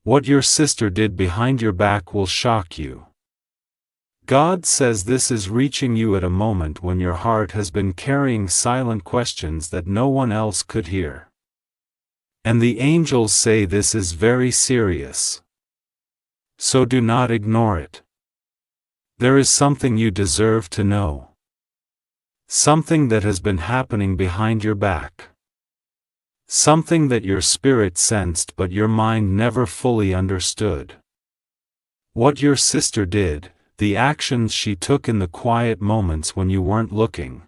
What your sister did behind your back will shock you. God says this is reaching you at a moment when your heart has been carrying silent questions that no one else could hear. And the angels say this is very serious. So do not ignore it. There is something you deserve to know. Something that has been happening behind your back. Something that your spirit sensed but your mind never fully understood. What your sister did, the actions she took in the quiet moments when you weren't looking.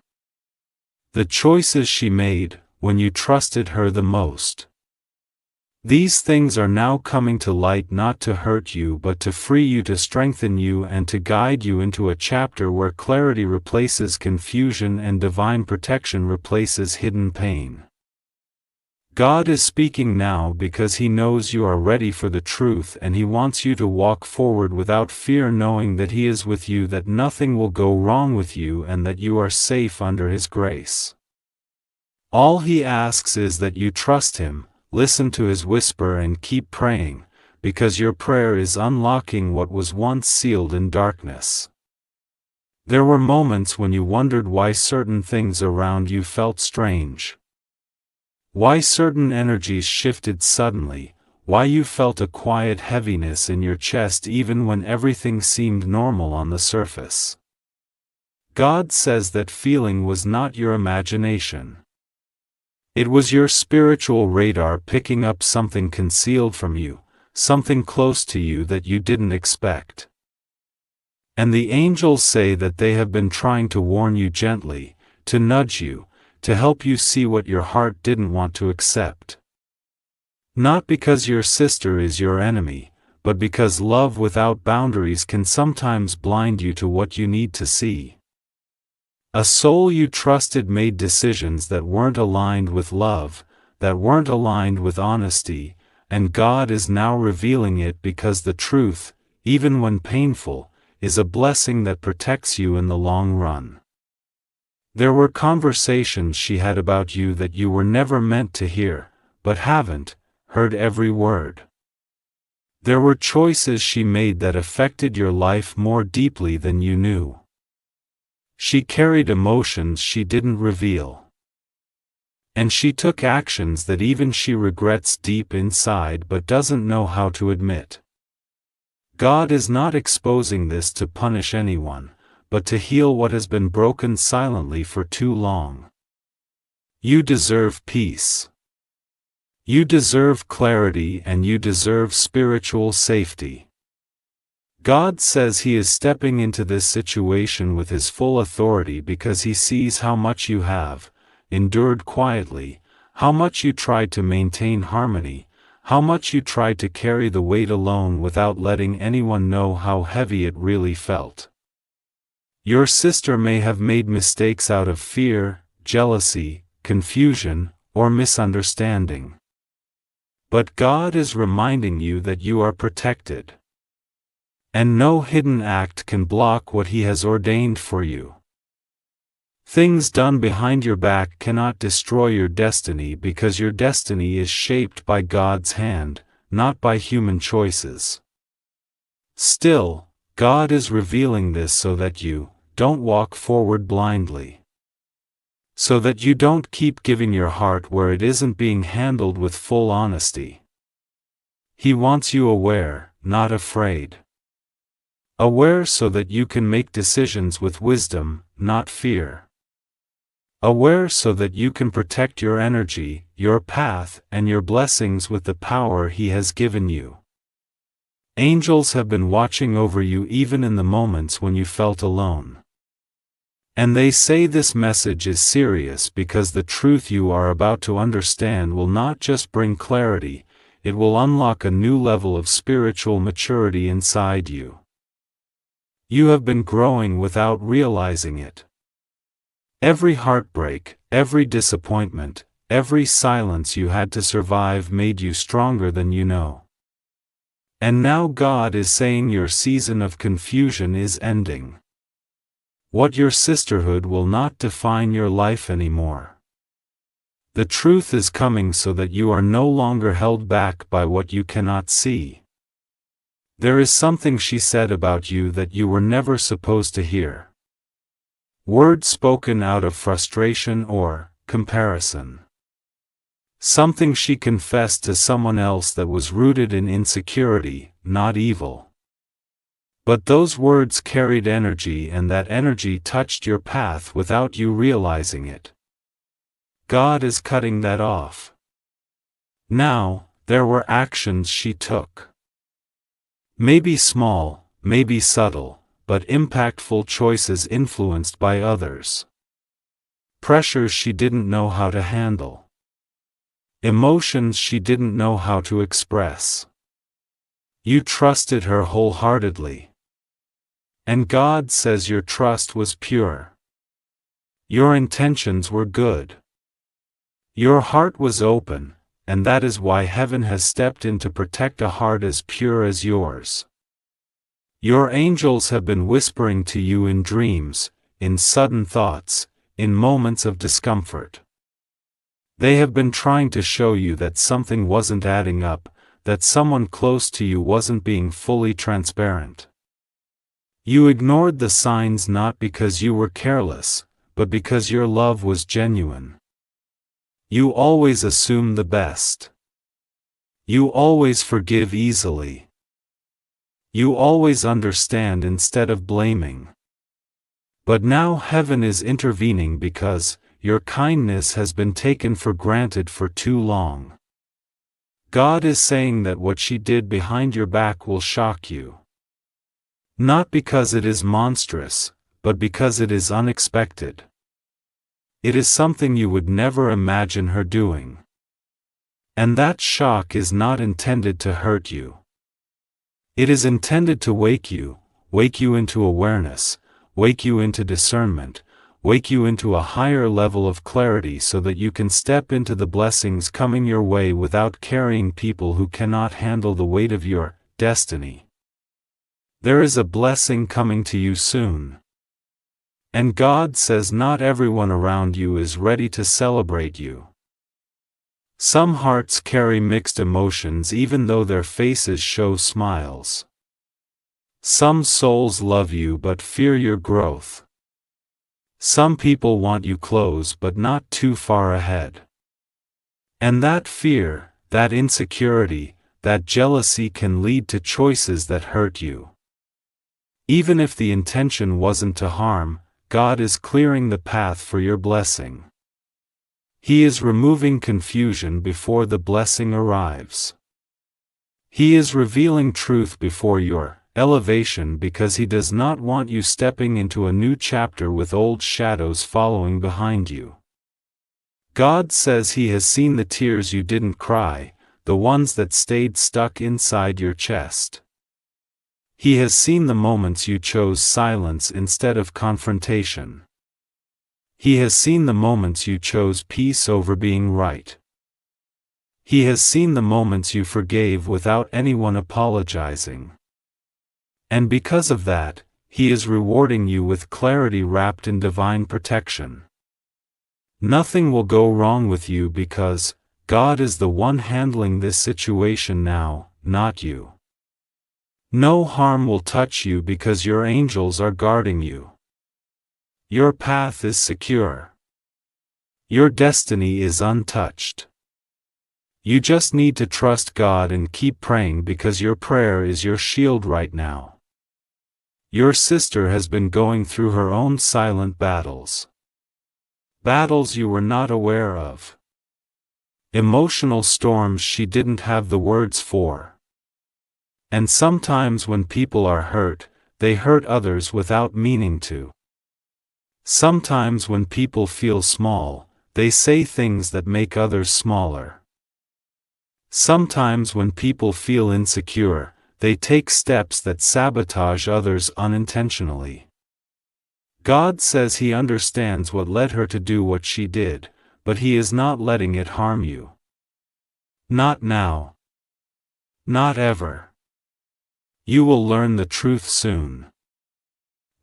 The choices she made, when you trusted her the most. These things are now coming to light not to hurt you but to free you, to strengthen you, and to guide you into a chapter where clarity replaces confusion and divine protection replaces hidden pain. God is speaking now because He knows you are ready for the truth, and He wants you to walk forward without fear, knowing that He is with you, that nothing will go wrong with you, and that you are safe under His grace. All He asks is that you trust Him, listen to His whisper, and keep praying, because your prayer is unlocking what was once sealed in darkness. There were moments when you wondered why certain things around you felt strange. Why certain energies shifted suddenly, why you felt a quiet heaviness in your chest even when everything seemed normal on the surface. God says that feeling was not your imagination. It was your spiritual radar picking up something concealed from you, something close to you that you didn't expect. And the angels say that they have been trying to warn you gently, to nudge you, to help you see what your heart didn't want to accept. Not because your sister is your enemy, but because love without boundaries can sometimes blind you to what you need to see. A soul you trusted made decisions that weren't aligned with love, that weren't aligned with honesty, and God is now revealing it because the truth, even when painful, is a blessing that protects you in the long run. There were conversations she had about you that you were never meant to hear, but haven't heard every word. There were choices she made that affected your life more deeply than you knew. She carried emotions she didn't reveal. And she took actions that even she regrets deep inside but doesn't know how to admit. God is not exposing this to punish anyone, but to heal what has been broken silently for too long. You deserve peace. You deserve clarity, and you deserve spiritual safety. God says He is stepping into this situation with His full authority because He sees how much you have endured quietly, how much you tried to maintain harmony, how much you tried to carry the weight alone without letting anyone know how heavy it really felt. Your sister may have made mistakes out of fear, jealousy, confusion, or misunderstanding. But God is reminding you that you are protected. And no hidden act can block what He has ordained for you. Things done behind your back cannot destroy your destiny because your destiny is shaped by God's hand, not by human choices. Still, God is revealing this so that you don't walk forward blindly. So that you don't keep giving your heart where it isn't being handled with full honesty. He wants you aware, not afraid. Aware so that you can make decisions with wisdom, not fear. Aware so that you can protect your energy, your path, and your blessings with the power He has given you. Angels have been watching over you even in the moments when you felt alone. And they say this message is serious because the truth you are about to understand will not just bring clarity, it will unlock a new level of spiritual maturity inside you. You have been growing without realizing it. Every heartbreak, every disappointment, every silence you had to survive made you stronger than you know. And now God is saying your season of confusion is ending. What your sisterhood will not define your life anymore. The truth is coming so that you are no longer held back by what you cannot see. There is something she said about you that you were never supposed to hear. Words spoken out of frustration or comparison. Something she confessed to someone else that was rooted in insecurity, not evil. But those words carried energy, and that energy touched your path without you realizing it. God is cutting that off. Now, there were actions she took. Maybe small, maybe subtle, but impactful choices influenced by others. Pressures she didn't know how to handle. Emotions she didn't know how to express. You trusted her wholeheartedly. And God says your trust was pure. Your intentions were good. Your heart was open, and that is why heaven has stepped in to protect a heart as pure as yours. Your angels have been whispering to you in dreams, in sudden thoughts, in moments of discomfort. They have been trying to show you that something wasn't adding up, that someone close to you wasn't being fully transparent. You ignored the signs not because you were careless, but because your love was genuine. You always assume the best. You always forgive easily. You always understand instead of blaming. But now heaven is intervening because your kindness has been taken for granted for too long. God is saying that what she did behind your back will shock you. Not because it is monstrous, but because it is unexpected. It is something you would never imagine her doing. And that shock is not intended to hurt you. It is intended to wake you into awareness, wake you into discernment, wake you into a higher level of clarity so that you can step into the blessings coming your way without carrying people who cannot handle the weight of your destiny. There is a blessing coming to you soon. And God says not everyone around you is ready to celebrate you. Some hearts carry mixed emotions even though their faces show smiles. Some souls love you but fear your growth. Some people want you close but not too far ahead. And that fear, that insecurity, that jealousy can lead to choices that hurt you. Even if the intention wasn't to harm, God is clearing the path for your blessing. He is removing confusion before the blessing arrives. He is revealing truth before your elevation because He does not want you stepping into a new chapter with old shadows following behind you. God says He has seen the tears you didn't cry, the ones that stayed stuck inside your chest. He has seen the moments you chose silence instead of confrontation. He has seen the moments you chose peace over being right. He has seen the moments you forgave without anyone apologizing. And because of that, He is rewarding you with clarity wrapped in divine protection. Nothing will go wrong with you because God is the one handling this situation now, not you. No harm will touch you because your angels are guarding you. Your path is secure. Your destiny is untouched. You just need to trust God and keep praying because your prayer is your shield right now. Your sister has been going through her own silent battles. Battles you were not aware of. Emotional storms she didn't have the words for. And sometimes when people are hurt, they hurt others without meaning to. Sometimes when people feel small, they say things that make others smaller. Sometimes when people feel insecure, they take steps that sabotage others unintentionally. God says He understands what led her to do what she did, but He is not letting it harm you. Not now. Not ever. You will learn the truth soon.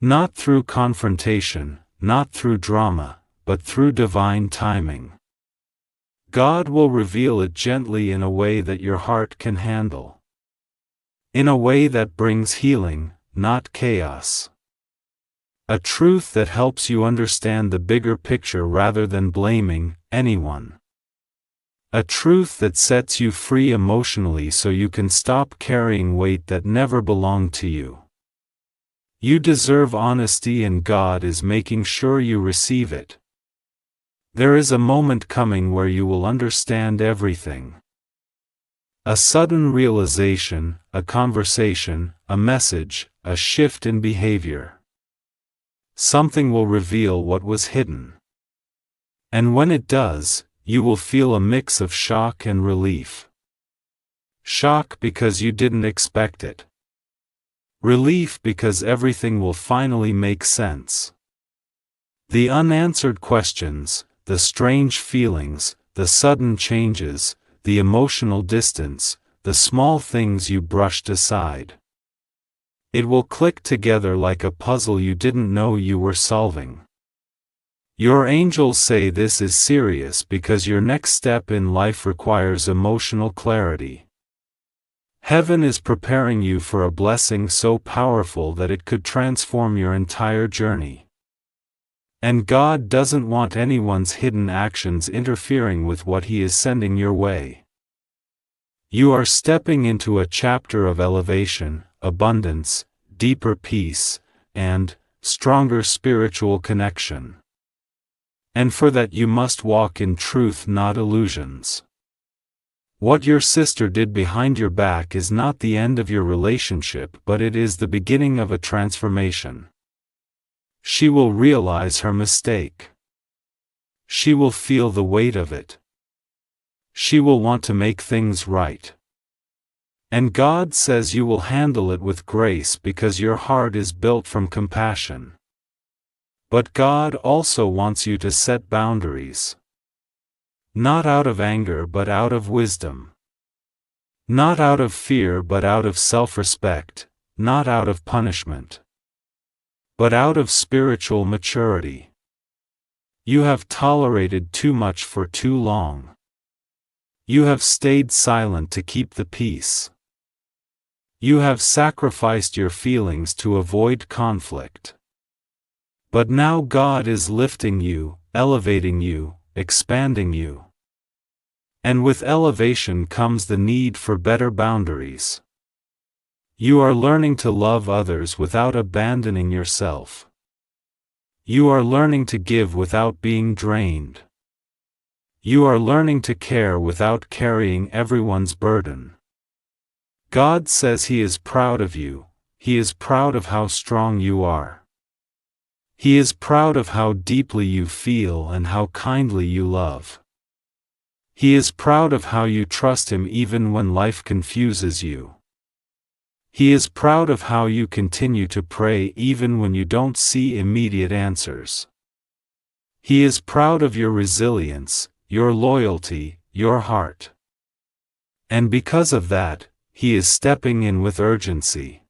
Not through confrontation, not through drama, but through divine timing. God will reveal it gently in a way that your heart can handle. In a way that brings healing, not chaos. A truth that helps you understand the bigger picture rather than blaming anyone. A truth that sets you free emotionally so you can stop carrying weight that never belonged to you. You deserve honesty, and God is making sure you receive it. There is a moment coming where you will understand everything. A sudden realization, a conversation, a message, a shift in behavior. Something will reveal what was hidden. And when it does, you will feel a mix of shock and relief. Shock because you didn't expect it. Relief because everything will finally make sense. The unanswered questions, the strange feelings, the sudden changes, the emotional distance, the small things you brushed aside. It will click together like a puzzle you didn't know you were solving. Your angels say this is serious because your next step in life requires emotional clarity. Heaven is preparing you for a blessing so powerful that it could transform your entire journey. And God doesn't want anyone's hidden actions interfering with what He is sending your way. You are stepping into a chapter of elevation, abundance, deeper peace, and stronger spiritual connection. And for that you must walk in truth, not illusions. What your sister did behind your back is not the end of your relationship, but it is the beginning of a transformation. She will realize her mistake. She will feel the weight of it. She will want to make things right. And God says you will handle it with grace because your heart is built from compassion. But God also wants you to set boundaries. Not out of anger but out of wisdom. Not out of fear but out of self-respect, not out of punishment. But out of spiritual maturity. You have tolerated too much for too long. You have stayed silent to keep the peace. You have sacrificed your feelings to avoid conflict. But now God is lifting you, elevating you, expanding you. And with elevation comes the need for better boundaries. You are learning to love others without abandoning yourself. You are learning to give without being drained. You are learning to care without carrying everyone's burden. God says He is proud of you. He is proud of how strong you are. He is proud of how deeply you feel and how kindly you love. He is proud of how you trust Him even when life confuses you. He is proud of how you continue to pray even when you don't see immediate answers. He is proud of your resilience, your loyalty, your heart. And because of that, He is stepping in with urgency.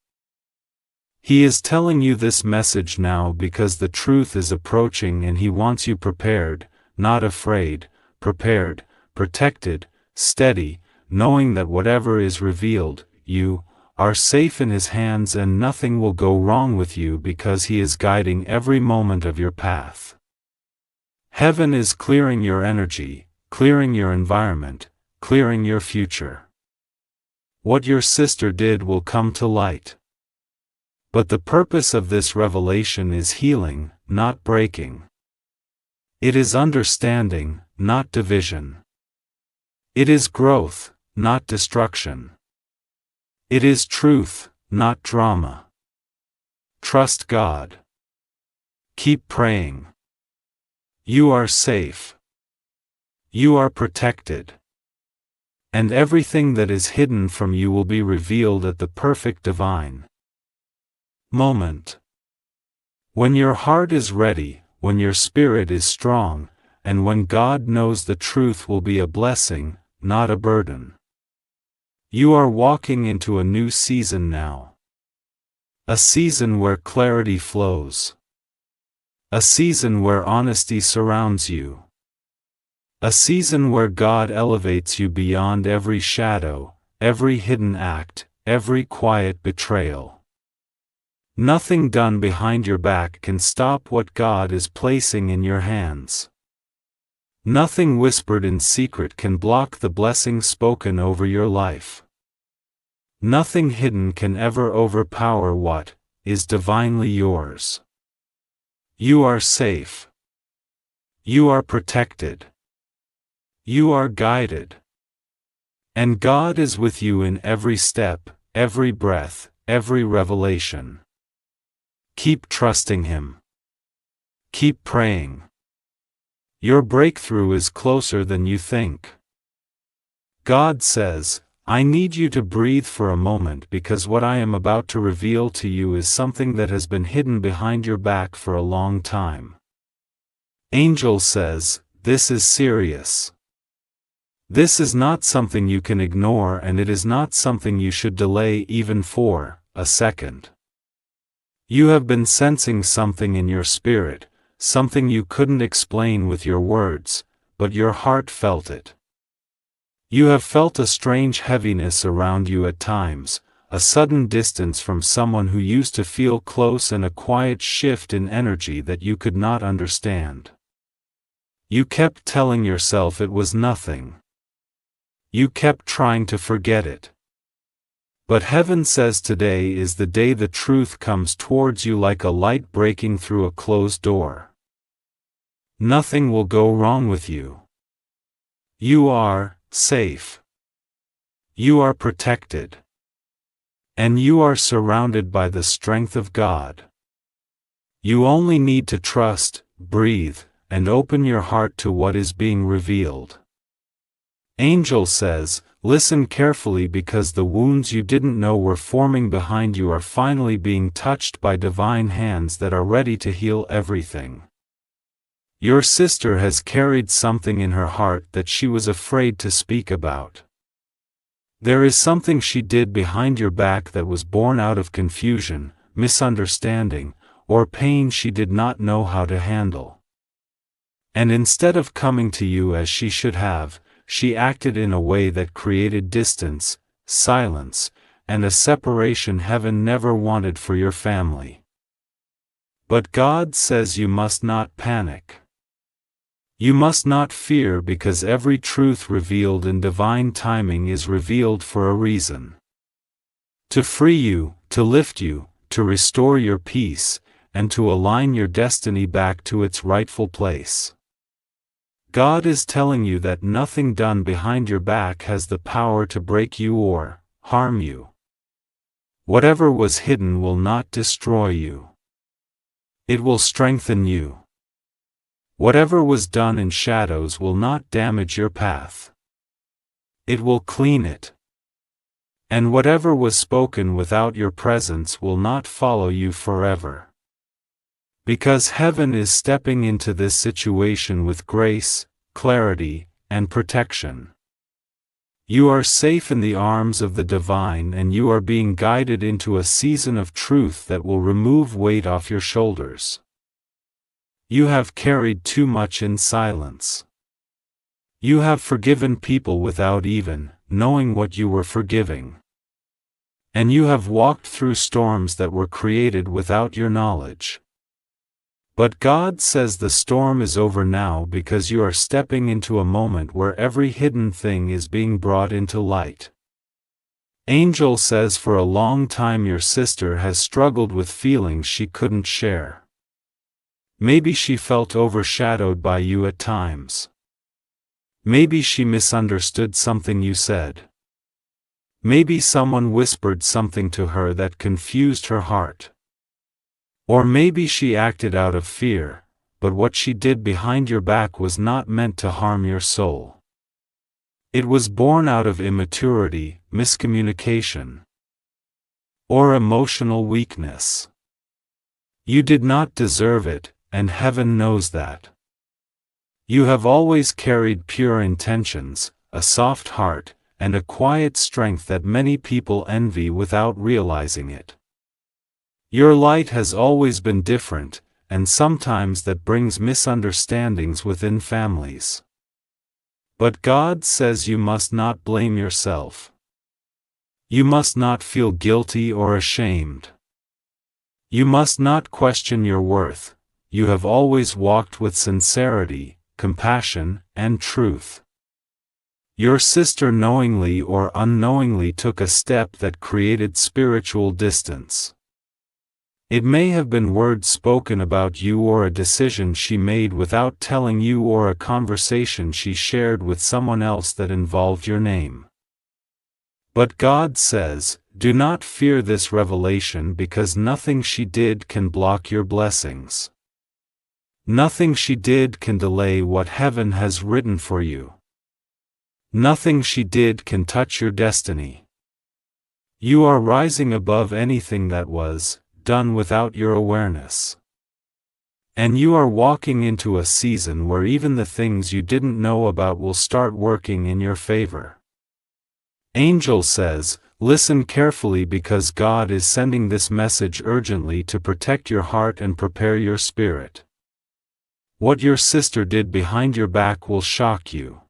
He is telling you this message now because the truth is approaching and He wants you prepared, not afraid, prepared, protected, steady, knowing that whatever is revealed, you are safe in His hands and nothing will go wrong with you because He is guiding every moment of your path. Heaven is clearing your energy, clearing your environment, clearing your future. What your sister did will come to light. But the purpose of this revelation is healing, not breaking. It is understanding, not division. It is growth, not destruction. It is truth, not drama. Trust God. Keep praying. You are safe. You are protected. And everything that is hidden from you will be revealed at the perfect divine moment. When your heart is ready, when your spirit is strong, and when God knows the truth will be a blessing, not a burden. You are walking into a new season now. A season where clarity flows. A season where honesty surrounds you. A season where God elevates you beyond every shadow, every hidden act, every quiet betrayal. Nothing done behind your back can stop what God is placing in your hands. Nothing whispered in secret can block the blessing spoken over your life. Nothing hidden can ever overpower what is divinely yours. You are safe. You are protected. You are guided. And God is with you in every step, every breath, every revelation. Keep trusting Him. Keep praying. Your breakthrough is closer than you think. God says, I need you to breathe for a moment because what I am about to reveal to you is something that has been hidden behind your back for a long time. Angel says, this is serious. This is not something you can ignore, and it is not something you should delay even for a second. You have been sensing something in your spirit, something you couldn't explain with your words, but your heart felt it. You have felt a strange heaviness around you at times, a sudden distance from someone who used to feel close, and a quiet shift in energy that you could not understand. You kept telling yourself it was nothing. You kept trying to forget it. But heaven says today is the day the truth comes towards you like a light breaking through a closed door. Nothing will go wrong with you. You are safe. You are protected. And you are surrounded by the strength of God. You only need to trust, breathe, and open your heart to what is being revealed. Angel says, listen carefully because the wounds you didn't know were forming behind you are finally being touched by divine hands that are ready to heal everything. Your sister has carried something in her heart that she was afraid to speak about. There is something she did behind your back that was born out of confusion, misunderstanding, or pain she did not know how to handle. And instead of coming to you as she should have, she acted in a way that created distance, silence, and a separation heaven never wanted for your family. But God says you must not panic. You must not fear because every truth revealed in divine timing is revealed for a reason. To free you, to lift you, to restore your peace, and to align your destiny back to its rightful place. God is telling you that nothing done behind your back has the power to break you or harm you. Whatever was hidden will not destroy you. It will strengthen you. Whatever was done in shadows will not damage your path. It will clean it. And whatever was spoken without your presence will not follow you forever. Because heaven is stepping into this situation with grace, clarity, and protection. You are safe in the arms of the divine, and you are being guided into a season of truth that will remove weight off your shoulders. You have carried too much in silence. You have forgiven people without even knowing what you were forgiving. And you have walked through storms that were created without your knowledge. But God says the storm is over now because you are stepping into a moment where every hidden thing is being brought into light. Angel says for a long time your sister has struggled with feelings she couldn't share. Maybe she felt overshadowed by you at times. Maybe she misunderstood something you said. Maybe someone whispered something to her that confused her heart. Or maybe she acted out of fear, but what she did behind your back was not meant to harm your soul. It was born out of immaturity, miscommunication, or emotional weakness. You did not deserve it, and heaven knows that. You have always carried pure intentions, a soft heart, and a quiet strength that many people envy without realizing it. Your light has always been different, and sometimes that brings misunderstandings within families. But God says you must not blame yourself. You must not feel guilty or ashamed. You must not question your worth. You have always walked with sincerity, compassion, and truth. Your sister knowingly or unknowingly took a step that created spiritual distance. It may have been words spoken about you or a decision she made without telling you or a conversation she shared with someone else that involved your name. But God says, do not fear this revelation because nothing she did can block your blessings. Nothing she did can delay what heaven has written for you. Nothing she did can touch your destiny. You are rising above anything that was done without your awareness. And you are walking into a season where even the things you didn't know about will start working in your favor. Angel says, listen carefully because God is sending this message urgently to protect your heart and prepare your spirit. What your sister did behind your back will shock you.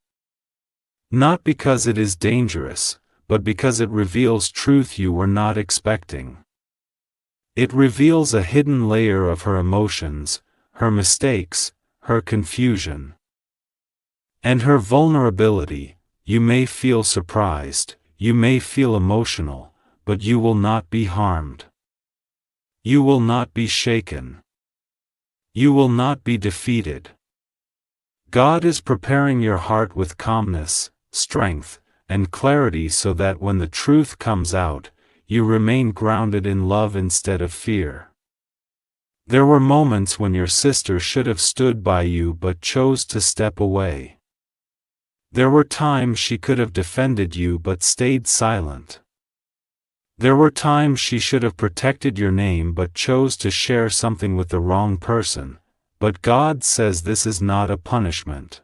Not because it is dangerous, but because it reveals truth you were not expecting. It reveals a hidden layer of her emotions, her mistakes, her confusion, and her vulnerability. You may feel surprised, you may feel emotional, but you will not be harmed. You will not be shaken. You will not be defeated. God is preparing your heart with calmness, strength, and clarity so that when the truth comes out, you remain grounded in love instead of fear. There were moments when your sister should have stood by you but chose to step away. There were times she could have defended you but stayed silent. There were times she should have protected your name but chose to share something with the wrong person, but God says this is not a punishment.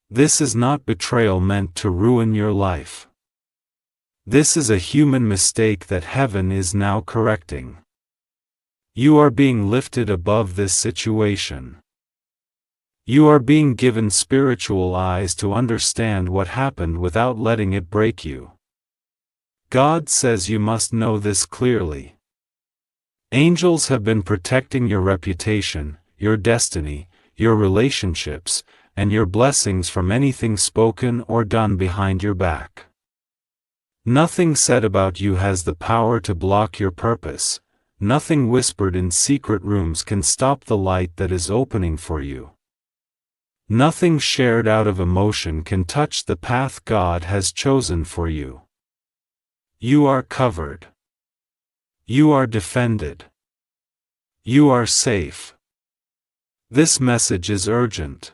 This is not betrayal meant to ruin your life. This is a human mistake that heaven is now correcting. You are being lifted above this situation. You are being given spiritual eyes to understand what happened without letting it break you. God says you must know this clearly. Angels have been protecting your reputation, your destiny, your relationships, and your blessings from anything spoken or done behind your back. Nothing said about you has the power to block your purpose. Nothing whispered in secret rooms can stop the light that is opening for you. Nothing shared out of emotion can touch the path God has chosen for you. You are covered. You are defended. You are safe. This message is urgent.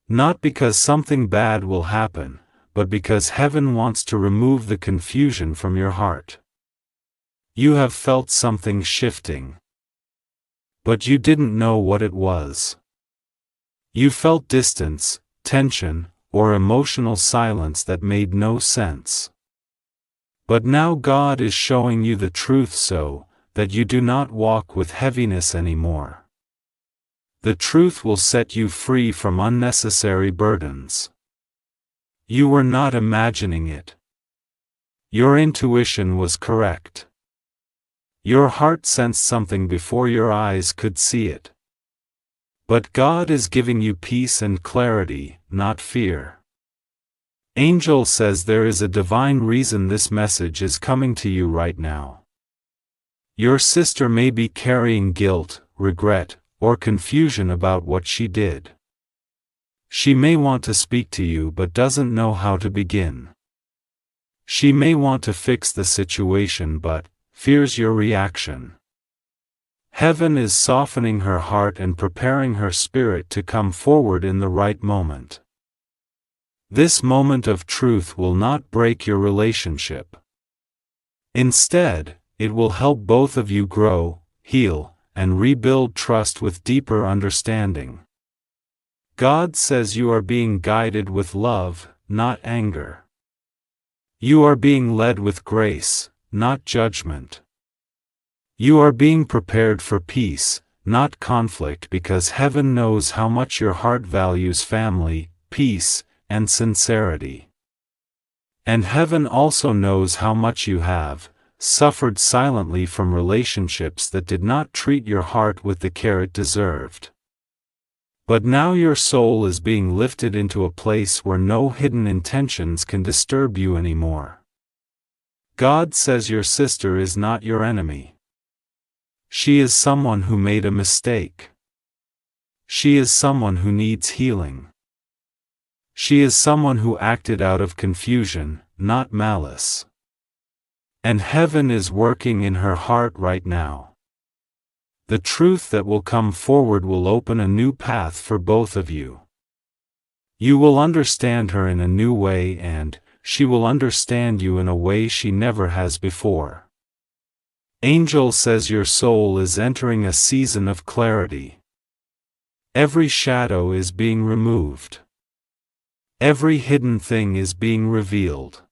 Not because something bad will happen, but because heaven wants to remove the confusion from your heart. You have felt something shifting, but you didn't know what it was. You felt distance, tension, or emotional silence that made no sense. But now God is showing you the truth so that you do not walk with heaviness anymore. The truth will set you free from unnecessary burdens. You were not imagining it. Your intuition was correct. Your heart sensed something before your eyes could see it. But God is giving you peace and clarity, not fear. Angel says there is a divine reason this message is coming to you right now. Your sister may be carrying guilt, regret, or confusion about what she did. She may want to speak to you but doesn't know how to begin. She may want to fix the situation but fears your reaction. Heaven is softening her heart and preparing her spirit to come forward in the right moment. This moment of truth will not break your relationship. Instead, it will help both of you grow, heal, and rebuild trust with deeper understanding. God says you are being guided with love, not anger. You are being led with grace, not judgment. You are being prepared for peace, not conflict, because heaven knows how much your heart values family, peace, and sincerity. And heaven also knows how much you have suffered silently from relationships that did not treat your heart with the care it deserved. But now your soul is being lifted into a place where no hidden intentions can disturb you anymore. God says your sister is not your enemy. She is someone who made a mistake. She is someone who needs healing. She is someone who acted out of confusion, not malice. And heaven is working in her heart right now. The truth that will come forward will open a new path for both of you. You will understand her in a new way, and she will understand you in a way she never has before. Angel says your soul is entering a season of clarity. Every shadow is being removed. Every hidden thing is being revealed.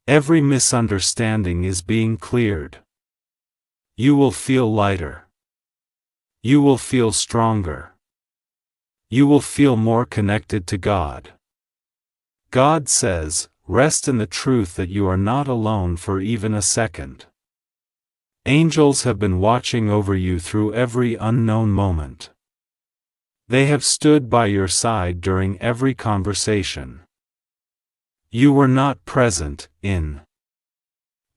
Every misunderstanding is being cleared. You will feel lighter. You will feel stronger. You will feel more connected to God. God says, rest in the truth that you are not alone for even a second. Angels have been watching over you through every unknown moment. They have stood by your side during every conversation. You were not present in.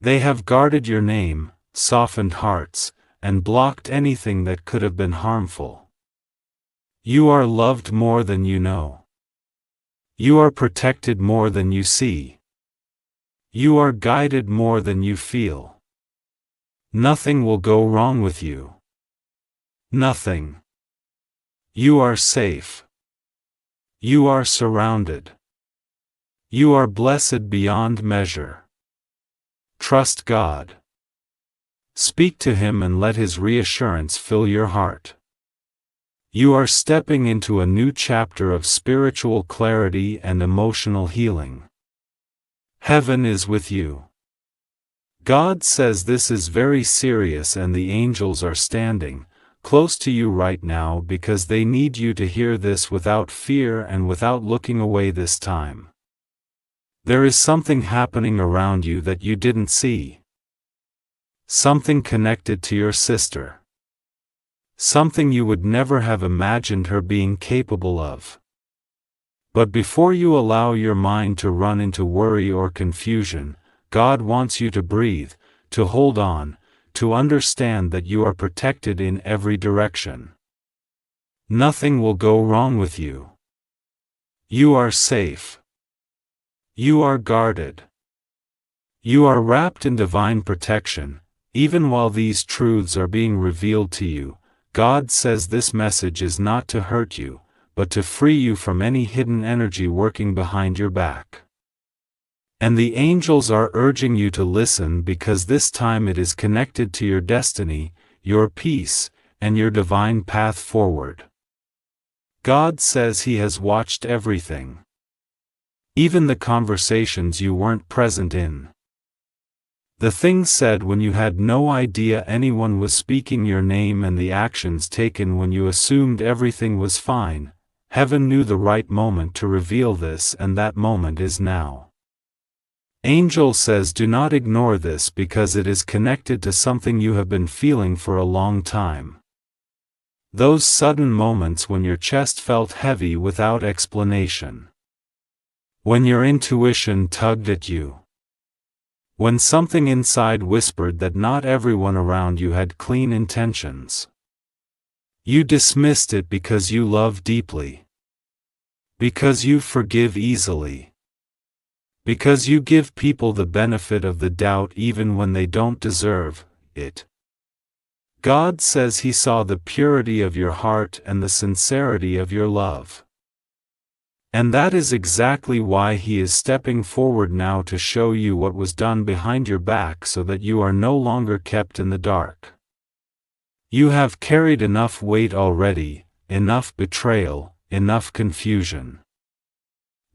They have guarded your name, softened hearts, and blocked anything that could have been harmful. You are loved more than you know. You are protected more than you see. You are guided more than you feel. Nothing will go wrong with you. Nothing. You are safe. You are surrounded. You are blessed beyond measure. Trust God. Speak to Him and let His reassurance fill your heart. You are stepping into a new chapter of spiritual clarity and emotional healing. Heaven is with you. God says this is very serious, and the angels are standing close to you right now because they need you to hear this without fear and without looking away this time. There is something happening around you that you didn't see. Something connected to your sister. Something you would never have imagined her being capable of. But before you allow your mind to run into worry or confusion, God wants you to breathe, to hold on, to understand that you are protected in every direction. Nothing will go wrong with you. You are safe. You are guarded. You are wrapped in divine protection. Even while these truths are being revealed to you, God says this message is not to hurt you, but to free you from any hidden energy working behind your back. And the angels are urging you to listen because this time it is connected to your destiny, your peace, and your divine path forward. God says He has watched everything. Even the conversations you weren't present in. The things said when you had no idea anyone was speaking your name, and the actions taken when you assumed everything was fine. Heaven knew the right moment to reveal this, and that moment is now. Angel says do not ignore this because it is connected to something you have been feeling for a long time. Those sudden moments when your chest felt heavy without explanation. When your intuition tugged at you. When something inside whispered that not everyone around you had clean intentions. You dismissed it because you love deeply. Because you forgive easily. Because you give people the benefit of the doubt even when they don't deserve it. God says He saw the purity of your heart and the sincerity of your love. And that is exactly why He is stepping forward now to show you what was done behind your back so that you are no longer kept in the dark. You have carried enough weight already, enough betrayal, enough confusion.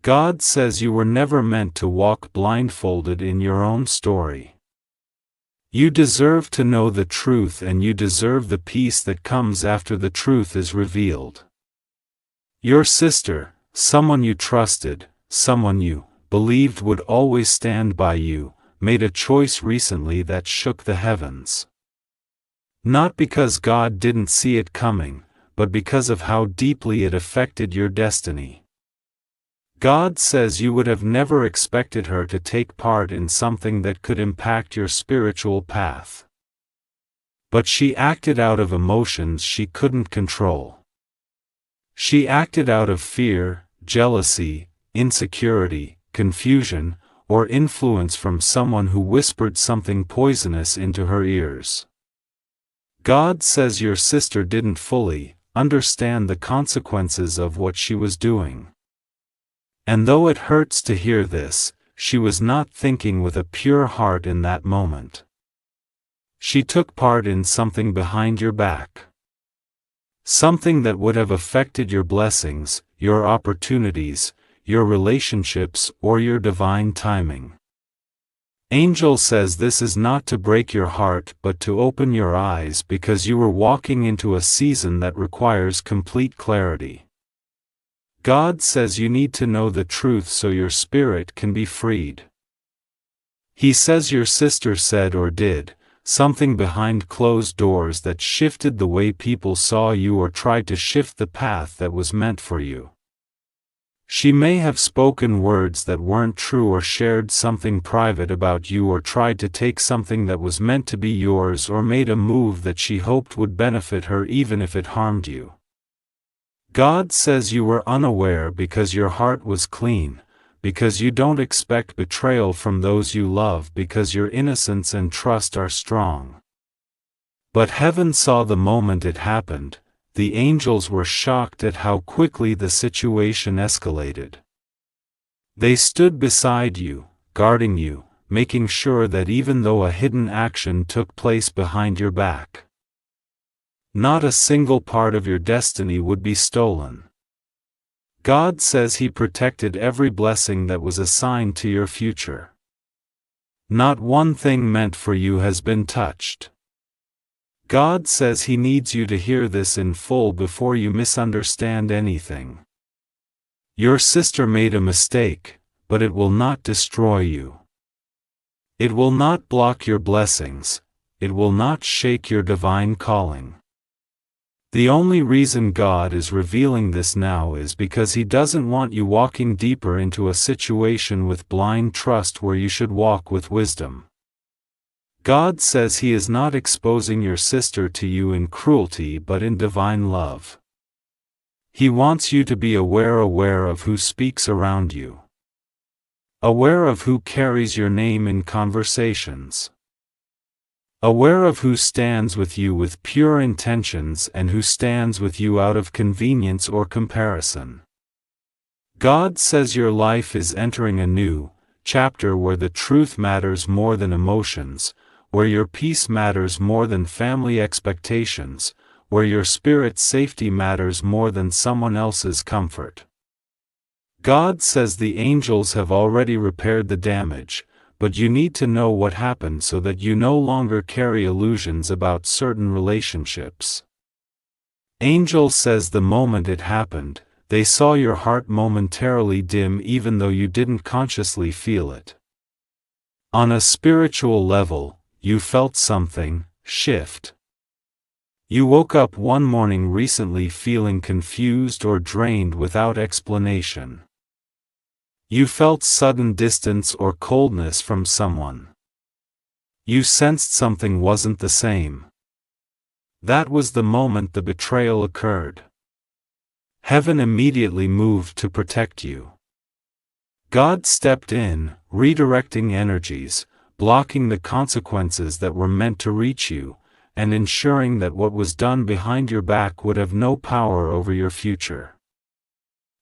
God says you were never meant to walk blindfolded in your own story. You deserve to know the truth, and you deserve the peace that comes after the truth is revealed. Your sister, someone you trusted, someone you believed would always stand by you, made a choice recently that shook the heavens. Not because God didn't see it coming, but because of how deeply it affected your destiny. God says you would have never expected her to take part in something that could impact your spiritual path. But she acted out of emotions she couldn't control. She acted out of fear, jealousy, insecurity, confusion, or influence from someone who whispered something poisonous into her ears. God says your sister didn't fully understand the consequences of what she was doing. And though it hurts to hear this, she was not thinking with a pure heart in that moment. She took part in something behind your back. Something that would have affected your blessings, your opportunities, your relationships, or your divine timing. Angel says this is not to break your heart but to open your eyes because you were walking into a season that requires complete clarity. God says you need to know the truth so your spirit can be freed. He says your sister said or did something behind closed doors that shifted the way people saw you or tried to shift the path that was meant for you. She may have spoken words that weren't true or shared something private about you or tried to take something that was meant to be yours or made a move that she hoped would benefit her even if it harmed you. God says you were unaware because your heart was clean, because you don't expect betrayal from those you love because your innocence and trust are strong. But heaven saw the moment it happened. The angels were shocked at how quickly the situation escalated. They stood beside you, guarding you, making sure that even though a hidden action took place behind your back, not a single part of your destiny would be stolen. God says He protected every blessing that was assigned to your future. Not one thing meant for you has been touched. God says He needs you to hear this in full before you misunderstand anything. Your sister made a mistake, but it will not destroy you. It will not block your blessings, it will not shake your divine calling. The only reason God is revealing this now is because He doesn't want you walking deeper into a situation with blind trust where you should walk with wisdom. God says He is not exposing your sister to you in cruelty but in divine love. He wants you to be aware of who speaks around you. Aware of who carries your name in conversations. Aware of who stands with you with pure intentions and who stands with you out of convenience or comparison. God says your life is entering a new chapter where the truth matters more than emotions, where your peace matters more than family expectations, where your spirit's safety matters more than someone else's comfort. God says the angels have already repaired the damage, but you need to know what happened so that you no longer carry illusions about certain relationships. Angel says the moment it happened, they saw your heart momentarily dim even though you didn't consciously feel it. On a spiritual level, you felt something shift. You woke up one morning recently feeling confused or drained without explanation. You felt sudden distance or coldness from someone. You sensed something wasn't the same. That was the moment the betrayal occurred. Heaven immediately moved to protect you. God stepped in, redirecting energies, blocking the consequences that were meant to reach you, and ensuring that what was done behind your back would have no power over your future.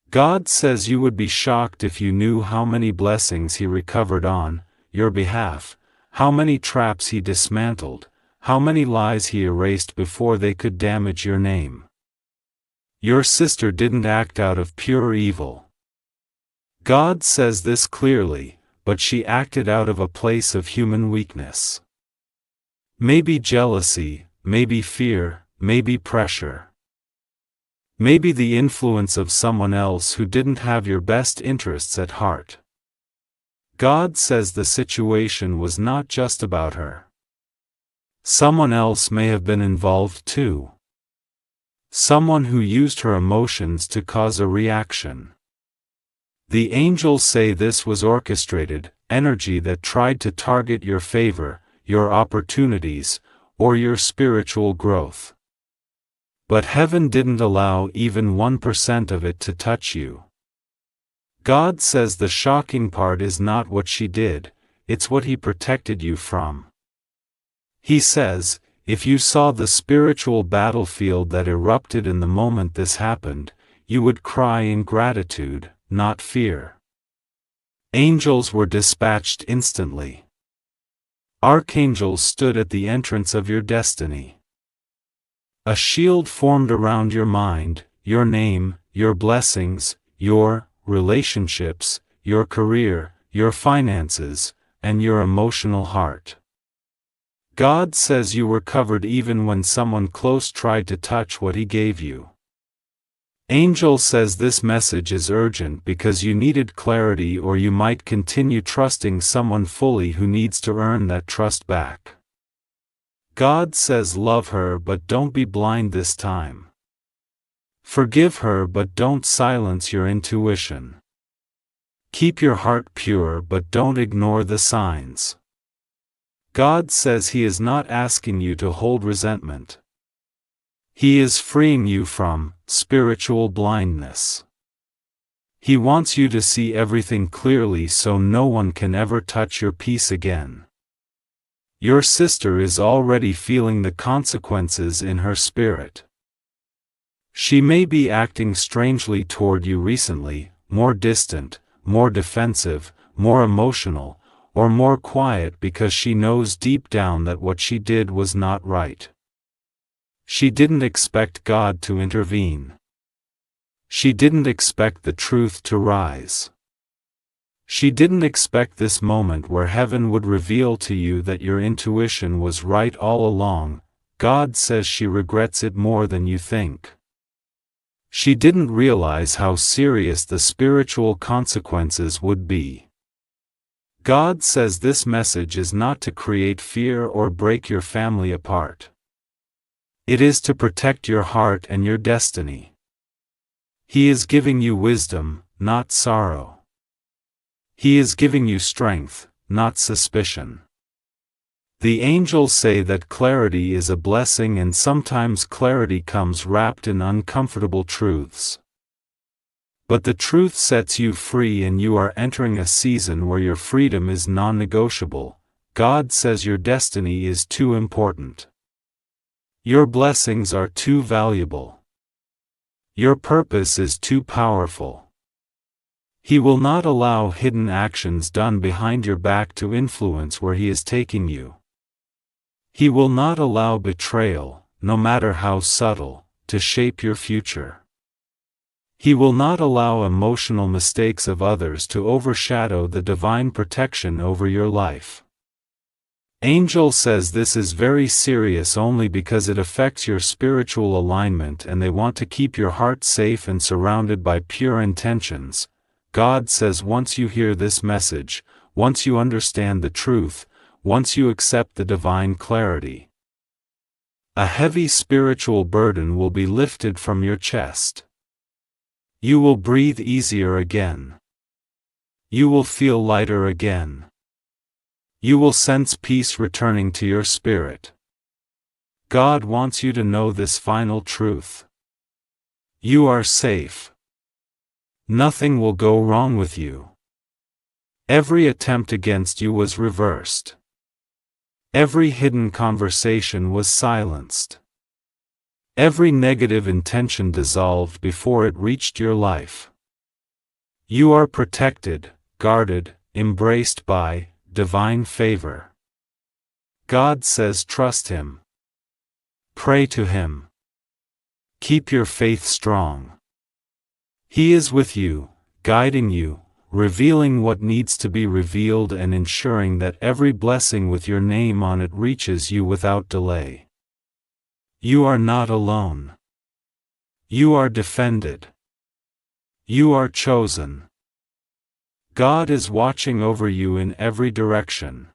God says you would be shocked if you knew how many blessings He recovered on your behalf, how many traps He dismantled, how many lies He erased before they could damage your name. Your sister didn't act out of pure evil. God says this clearly, but she acted out of a place of human weakness. Maybe jealousy, maybe fear, maybe pressure. Maybe the influence of someone else who didn't have your best interests at heart. God says the situation was not just about her. Someone else may have been involved too. Someone who used her emotions to cause a reaction. The angels say this was orchestrated, energy that tried to target your favor, your opportunities, or your spiritual growth. But heaven didn't allow even 1% of it to touch you. God says the shocking part is not what she did, it's what He protected you from. He says, if you saw the spiritual battlefield that erupted in the moment this happened, you would cry in gratitude, not fear. Angels were dispatched instantly. Archangels stood at the entrance of your destiny. A shield formed around your mind, your name, your blessings, your relationships, your career, your finances, and your emotional heart. God says you were covered even when someone close tried to touch what He gave you. Angel says this message is urgent because you needed clarity, or you might continue trusting someone fully who needs to earn that trust back. God says love her but don't be blind this time. Forgive her but don't silence your intuition. Keep your heart pure but don't ignore the signs. God says He is not asking you to hold resentment. He is freeing you from spiritual blindness. He wants you to see everything clearly so no one can ever touch your peace again. Your sister is already feeling the consequences in her spirit. She may be acting strangely toward you recently, more distant, more defensive, more emotional, or more quiet because she knows deep down that what she did was not right. She didn't expect God to intervene. She didn't expect the truth to rise. She didn't expect this moment where heaven would reveal to you that your intuition was right all along. God says she regrets it more than you think. She didn't realize how serious the spiritual consequences would be. God says this message is not to create fear or break your family apart. It is to protect your heart and your destiny. He is giving you wisdom, not sorrow. He is giving you strength, not suspicion. The angels say that clarity is a blessing, and sometimes clarity comes wrapped in uncomfortable truths. But the truth sets you free, and you are entering a season where your freedom is non-negotiable. God says your destiny is too important. Your blessings are too valuable. Your purpose is too powerful. He will not allow hidden actions done behind your back to influence where He is taking you. He will not allow betrayal, no matter how subtle, to shape your future. He will not allow emotional mistakes of others to overshadow the divine protection over your life. Angel says this is very serious only because it affects your spiritual alignment, and they want to keep your heart safe and surrounded by pure intentions. God says once you hear this message, once you understand the truth, once you accept the divine clarity, a heavy spiritual burden will be lifted from your chest. You will breathe easier again. You will feel lighter again. You will sense peace returning to your spirit. God wants you to know this final truth. You are safe. Nothing will go wrong with you. Every attempt against you was reversed. Every hidden conversation was silenced. Every negative intention dissolved before it reached your life. You are protected, guarded, embraced by divine favor. God says trust Him. Pray to Him. Keep your faith strong. He is with you, guiding you, revealing what needs to be revealed, and ensuring that every blessing with your name on it reaches you without delay. You are not alone. You are defended. You are chosen. God is watching over you in every direction.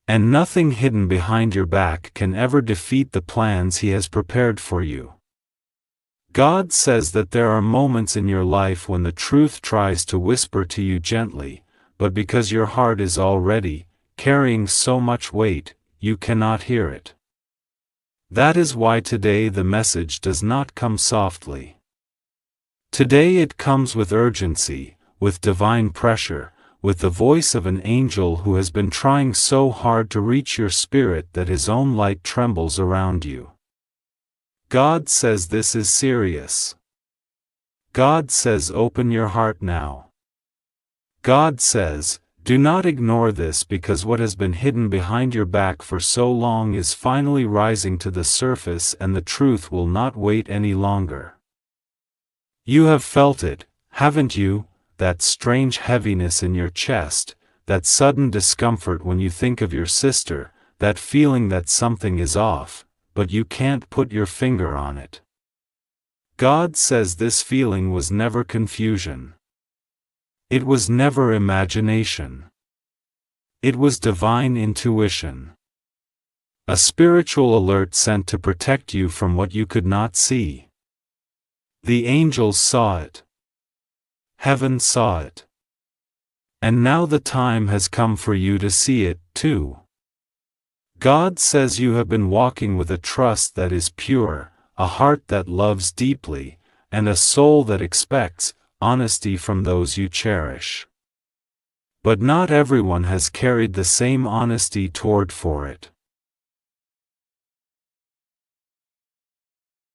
And nothing hidden behind your back can ever defeat the plans He has prepared for you. God says that there are moments in your life when the truth tries to whisper to you gently, but because your heart is already carrying so much weight, you cannot hear it. That is why today the message does not come softly. Today it comes with urgency, with divine pressure, with the voice of an angel who has been trying so hard to reach your spirit that his own light trembles around you. God says this is serious. God says open your heart now. God says, do not ignore this, because what has been hidden behind your back for so long is finally rising to the surface, and the truth will not wait any longer. You have felt it, haven't you? That strange heaviness in your chest, that sudden discomfort when you think of your sister, that feeling that something is off, but you can't put your finger on it. God says this feeling was never confusion. It was never imagination. It was divine intuition. A spiritual alert sent to protect you from what you could not see. The angels saw it. Heaven saw it. And now the time has come for you to see it, too. God says you have been walking with a trust that is pure, a heart that loves deeply, and a soul that expects honesty from those you cherish. But not everyone has carried the same honesty toward for it.